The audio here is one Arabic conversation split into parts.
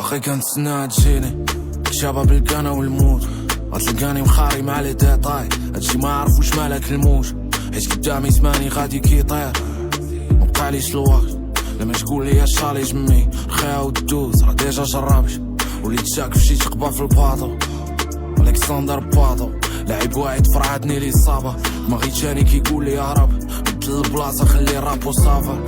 باقي كنتسنى تجيني كتابة بالكانا والموت، غتلقاني مخاري مع لي ديطاي، هادشي ما عرفوش مالك الموت، حيت قدامي زماني غادي كيطير مبقاليش الوقت. لما تقول لي الشالي جمي رخيها ودوز راه ديجا جربت، وليت شاك في شي تقبى في الباطو الكسندر باطو، لعيب واحد فرعتني لي الصابة، دماغي تاني كيقول لي هرب بدل البلاصة خلي رابو صافا.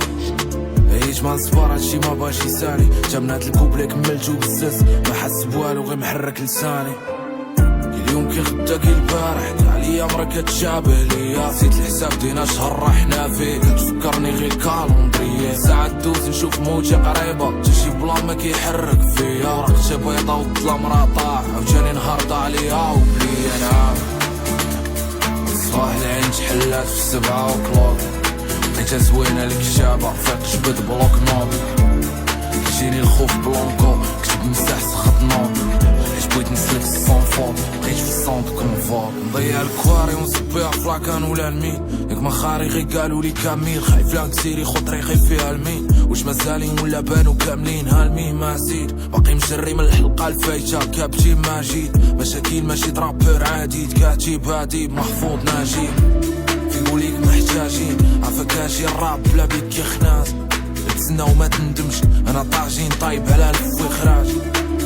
عيش مع الصبار هادشي ما باش يسالي، جابنات الكوبلي كملتو بزاف ما حس بوالو غير محرك لساني. اليوم كي غدا كي البارح كاع ليام راه كتشابه ليا، نسيت الحساب دينا شهر راحنا فيه، كتفكرني غير كالوندريي، ساعات دوز نشوف موتي قريبة تا شي بلان ما كيحرك فيا، ورقتي بيضا والظلام راه طاح عاوتاني نهار ضاع ليا وبليا نعاود. صباح العين تحلات في 7 وكلوك، لقيتها زوينة الكتابة فيق جبد بلوك نوت، جيني الخوف بلونكو كتب مساح سخط نوت، حيت بغيت نسلك الصون فوق بقيت في الصوند كونفور، نضيع الكواري ونصبيها في لاكان ولا المين، ياك ما خاري غير قالوا لي كامل خايف لا نسيري خو طريقي فيها المين، واش مازالين ولا بانو كاملين هالمين ما زيد، باقي مجري من الحلقة الفايتة كابتي ماجيد، مشاكل ماشي درابر عادي كاتب هاديب محفوظ ناجي، في قوليك محتاجين عفاك اجي الراب بلا بيك كيخناز، تسنى وما تندمش انا طاجين طايب على الف وخراج،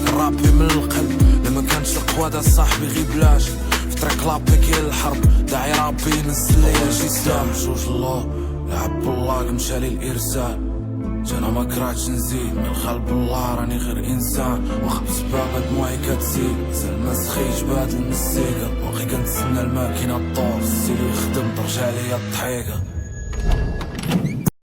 الرابي من القلب لما كانش القوة دا صاحبي غير بلاش، في طريق لابي كاين الحرب داعي ربي نزل ليا شي سلام جوج الله لعب الله مشى لي الارسال، انا ما كرهتش نزيد من قلب الله راني غير انسان، واخا بسبابة دموعي كتزيد مازال ما سخيتش بهاد المزيكا، باقي كنتسنى الماكينة الطور السيلو يخدم ترجع ليا الضحيكة.